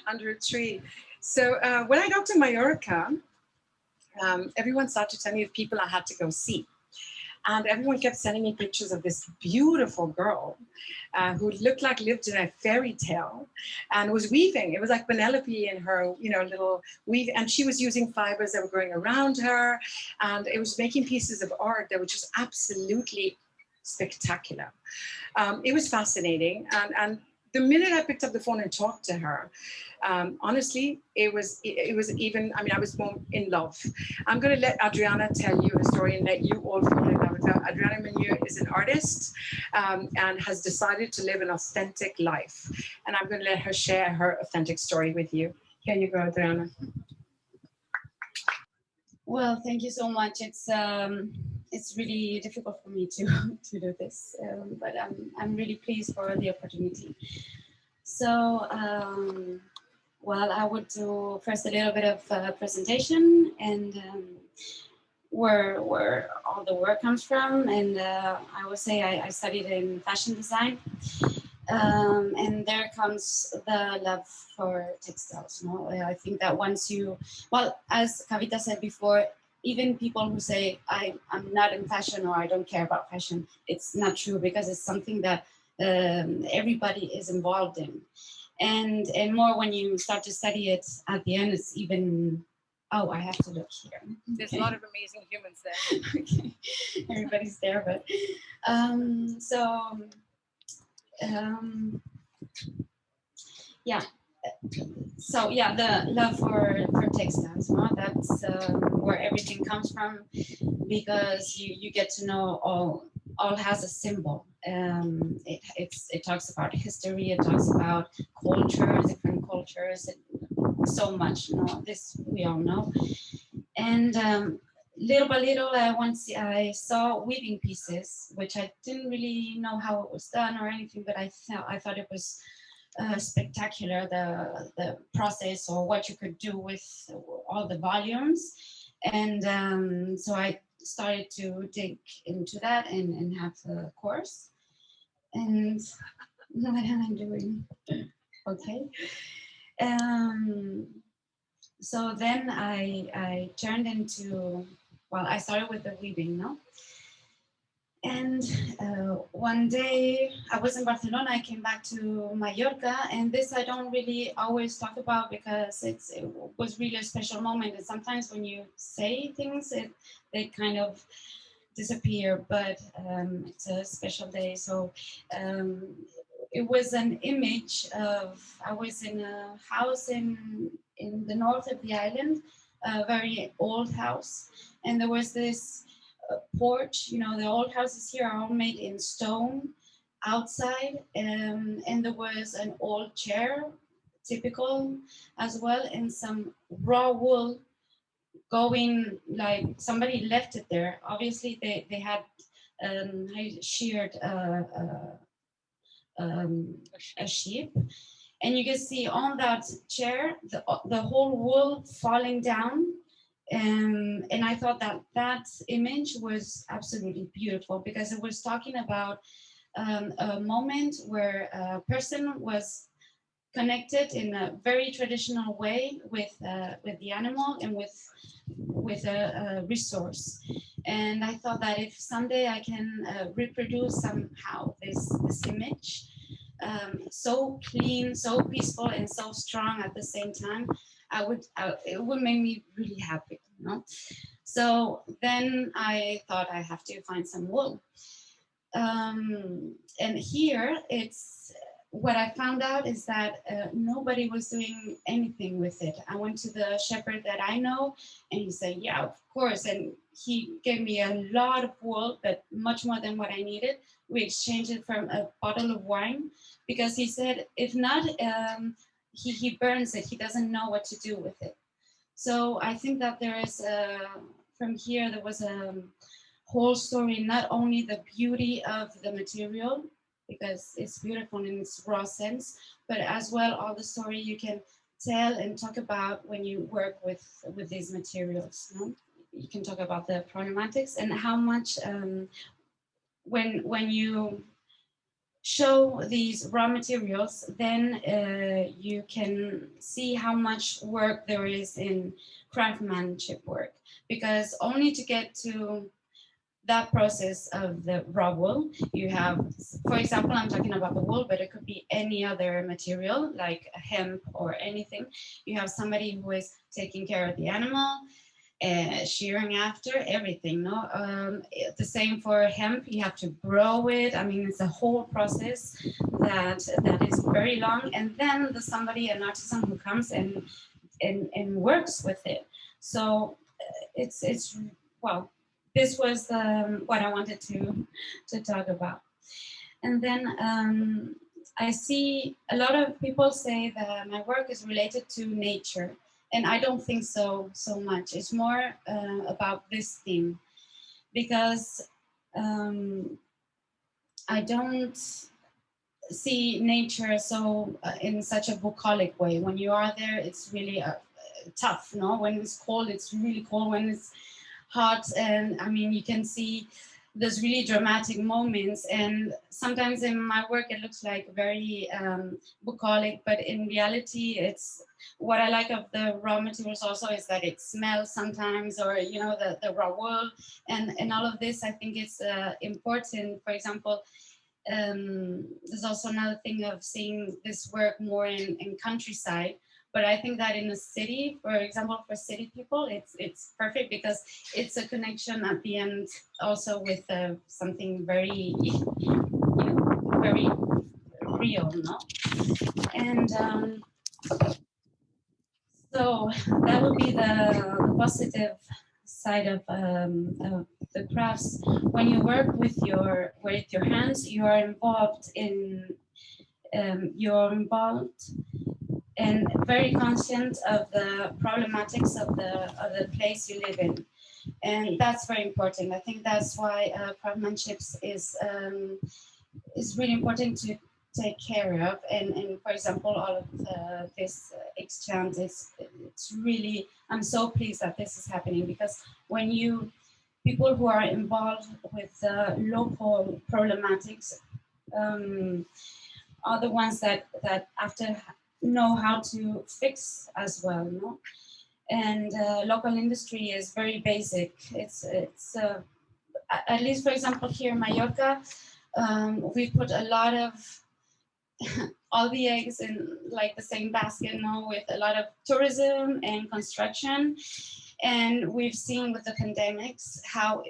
under a tree. So when I got to Mallorca, everyone started to tell me of people I had to go see. And everyone kept sending me pictures of this beautiful girl who looked like lived in a fairy tale and was weaving. It was like Penelope in her, you know, little weave. And she was using fibers that were growing around her. And it was making pieces of art that were just absolutely spectacular. It was fascinating. And the minute I picked up the phone and talked to her, honestly, it was even, I mean, I was more in love. I'm going to let Adriana tell you her story and let you all fall in love with her. Adriana Meunié is an artist and has decided to live an authentic life. And I'm going to let her share her authentic story with you. Here you go, Adriana. Well, thank you so much. It's really difficult for me to to do this, but I'm really pleased for the opportunity. So, well, I would do first a little bit of presentation and where all the work comes from, and I would say I studied in fashion design. And there comes the love for textiles. No, I think that once you, well, as Kavita said before, even people who say I'm not in fashion or I don't care about fashion, it's not true because it's something that everybody is involved in, and more when you start to study it at the end, it's even. Oh, I have to look here. There's a lot of amazing humans there. Okay, everybody's there, but yeah, so yeah, the love for textiles, no? That's where everything comes from, because you get to know all has a symbol. It talks about history, it talks about cultures, different cultures, so much, you know, this we all know. And little by little, once I saw weaving pieces, which I didn't really know how it was done or anything, but I thought it was spectacular, the process or what you could do with all the volumes. And so I started to dig into that and have a course. And what am I doing? Okay. So then I turned into, well, I started with the weaving, no? And one day I was in Barcelona, I came back to Mallorca, and this I don't really always talk about because it was really a special moment. And sometimes when you say things, they kind of disappear, but it's a special day. So it was an image of, I was in a house in the north of the island, a very old house, and there was this porch. You know, the old houses here are all made in stone outside, and there was an old chair, typical as well, and some raw wool going, like somebody left it there. Obviously they had sheared a sheep, and you can see on that chair the whole wool falling down. And I thought that image was absolutely beautiful because it was talking about a moment where a person was connected in a very traditional way with the animal and with a resource. And I thought that if someday I can reproduce somehow this image, so clean, so peaceful, and so strong at the same time, it would make me really happy, you know? So then I thought I have to find some wool. And here what I found out is that nobody was doing anything with it. I went to the shepherd that I know, and he said, yeah, of course. And he gave me a lot of wool, but much more than what I needed. We exchanged it for a bottle of wine because he said, if not, he burns it. He doesn't know what to do with it. So I think that there is, from here, there was a whole story, not only the beauty of the material, because it's beautiful in its raw sense, but as well all the story you can tell and talk about when you work with these materials. You know? You can talk about the problematics and how much when you show these raw materials, then you can see how much work there is in craftsmanship work. Because only to get to that process of the raw wool, you have, for example, I'm talking about the wool, but it could be any other material like hemp or anything. You have somebody who is taking care of the animal, shearing after everything. No, the same for hemp. You have to grow it. I mean, it's a whole process that is very long. And then there's somebody, an artisan, who comes and works with it. So it's well, this was what I wanted to talk about. And then I see a lot of people say that my work is related to nature, and I don't think so much. It's more about this theme, because I don't see nature so in such a bucolic way. When you are there, it's really tough. No, when it's cold, it's really cold. When it's hot, and I mean, you can see there's really dramatic moments, and sometimes in my work it looks like very bucolic, but in reality it's what I like of the raw materials also is that it smells sometimes, or you know, the raw wool and all of this. I think it's important. For example, there's also another thing of seeing this work more in countryside. But I think that in a city, for example, for city people, it's perfect, because it's a connection at the end also with something very, very real, no? And so that would be the positive side of the crafts. When you work with your hands, you are involved in and very conscient of the problematics of the place you live in, and that's very important. I think that's why craftsmanship is really important to take care of. And for example, all of this XTANT it's really, I'm so pleased that this is happening, because when people who are involved with local problematics are the ones that after know how to fix as well, no? And local industry is very basic. It's at least, for example, here in Mallorca, we put a lot of all the eggs in like the same basket, no, with a lot of tourism and construction. And we've seen with the pandemics how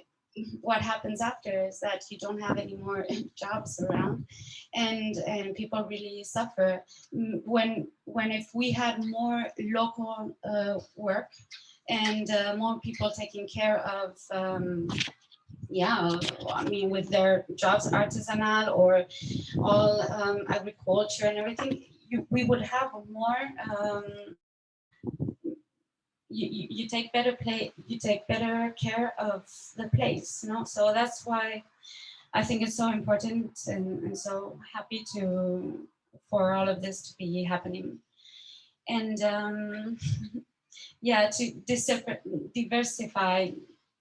what happens after is that you don't have any more jobs around, and people really suffer. When if we had more local work and more people taking care of I mean, with their jobs, artisanal or all agriculture and everything, we would have more you take better care of the place, no? So that's why I think it's so important, and so happy for all of this to be happening. And yeah, to diversify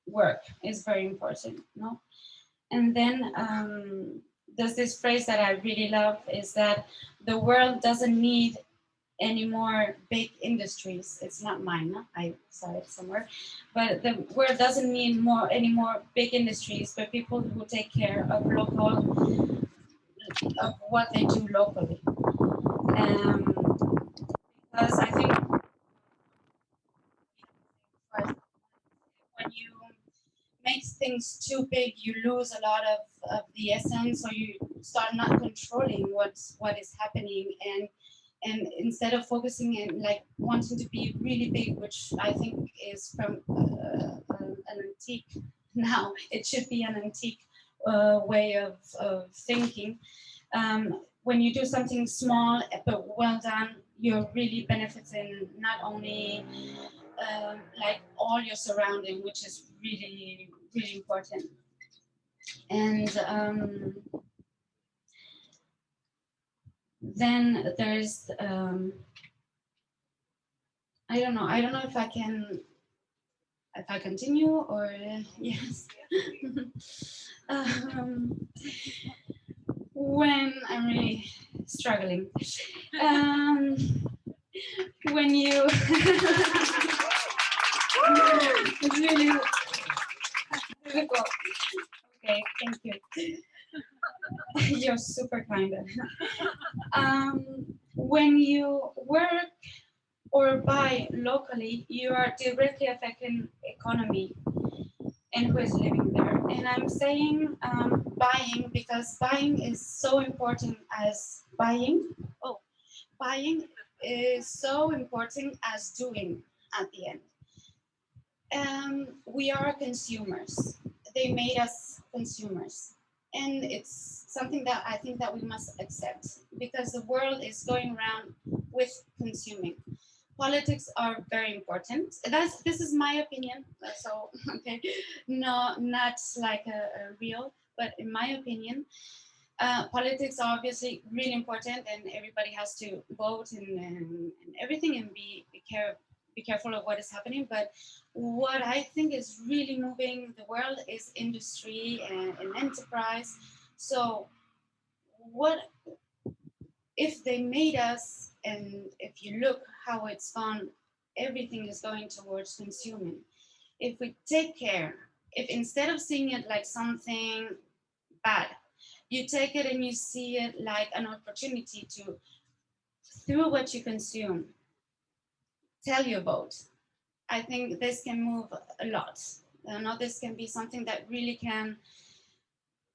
work is very important, no? And then there's this phrase that I really love, is that the world doesn't need any more big industries. It's not mine, no? I saw it somewhere. But the world doesn't need any more big industries, but people who take care of what they do locally. Because I think when you make things too big, you lose a lot of the essence, or you start not controlling what is happening, and instead of focusing in like wanting to be really big, which I think is from an antique now, it should be an antique way of thinking. When you do something small but well done, you're really benefiting not only like all your surrounding, which is really, really important. And then there's I don't know if I continue or yes. when I'm really struggling. When you, it's really difficult. Okay, thank you. You're super kind. When you work or buy locally, you are directly affecting economy and who is living there. And I'm saying buying because buying is so important as buying. Oh, buying is so important as doing at the end. We are consumers. They made us consumers. And it's something that I think that we must accept because the world is going around with consuming. Politics are very important. This is my opinion. So okay, no, not like a real, but in my opinion, politics are obviously really important, and everybody has to vote and everything, and be careful of what is happening. But what I think is really moving the world is industry and enterprise. So what if they made us, and if you look how it's gone, everything is going towards consuming. If we take care, if instead of seeing it like something bad, you take it and you see it like an opportunity to, through what you consume, tell your vote. I think this can move a lot. Now this can be something that really can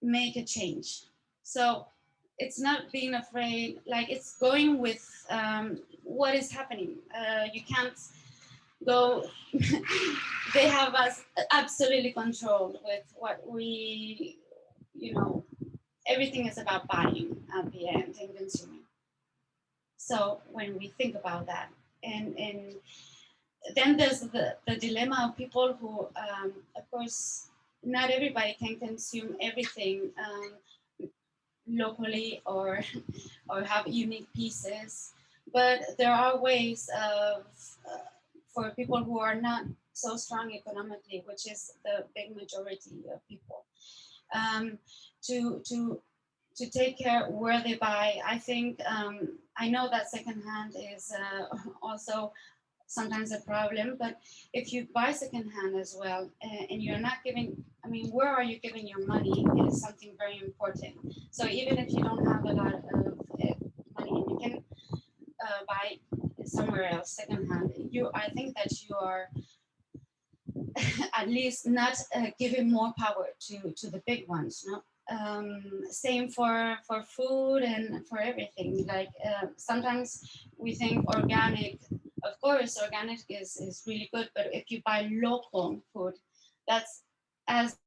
make a change. So it's not being afraid, like it's going with what is happening. You can't go, they have us absolutely controlled with what we, everything is about buying at the end and consuming. So when we think about that, and then there's the dilemma of people who, of course, not everybody can consume everything locally or have unique pieces, but there are ways of for people who are not so strong economically, which is the big majority of people, to take care where they buy. I think I know that secondhand is also sometimes a problem, but if you buy secondhand as well, and you're not giving, I mean, where are you giving your money is something very important. So even if you don't have a lot of money and you can buy somewhere else secondhand, I think that you are at least not giving more power to the big ones, no? Same for food and for everything. Like sometimes we think organic, of course, organic is really good, but if you buy local food, that's as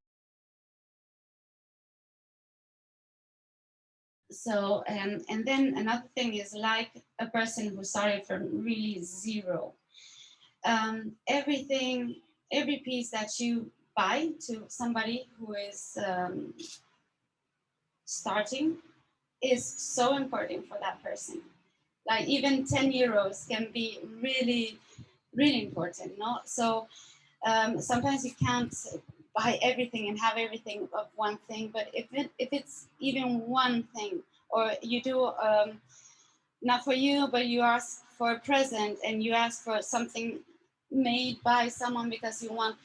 so. And then another thing is like a person who started from really zero. Every piece that you buy to somebody who is starting is so important for that person. Like even 10 euros can be really, really important, no? So sometimes you can't buy everything and have everything of one thing, but if it's even one thing, or you do, not for you, but you ask for a present and you ask for something made by someone because you want,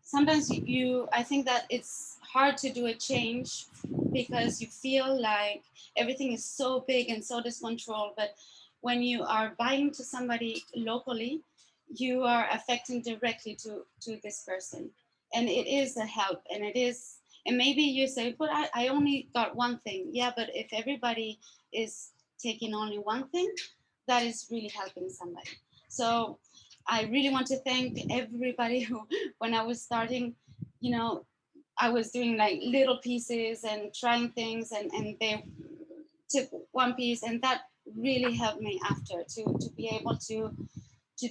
sometimes I think that it's hard to do a change because you feel like everything is so big and so discontrolled. But when you are buying to somebody locally, you are affecting directly to this person. And it is a help, and it is, and maybe you say, but I only got one thing. Yeah, but if everybody is taking only one thing, that is really helping somebody. So I really want to thank everybody who, when I was starting, I was doing like little pieces and trying things, and they took one piece, and that really helped me after to be able to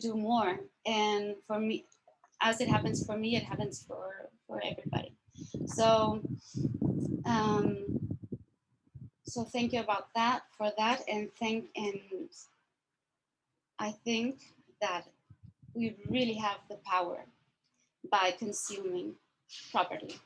do more. And for me, as it happens for me, it happens for everybody. So so thank you about that, for that, and I think that we really have the power by consuming properly.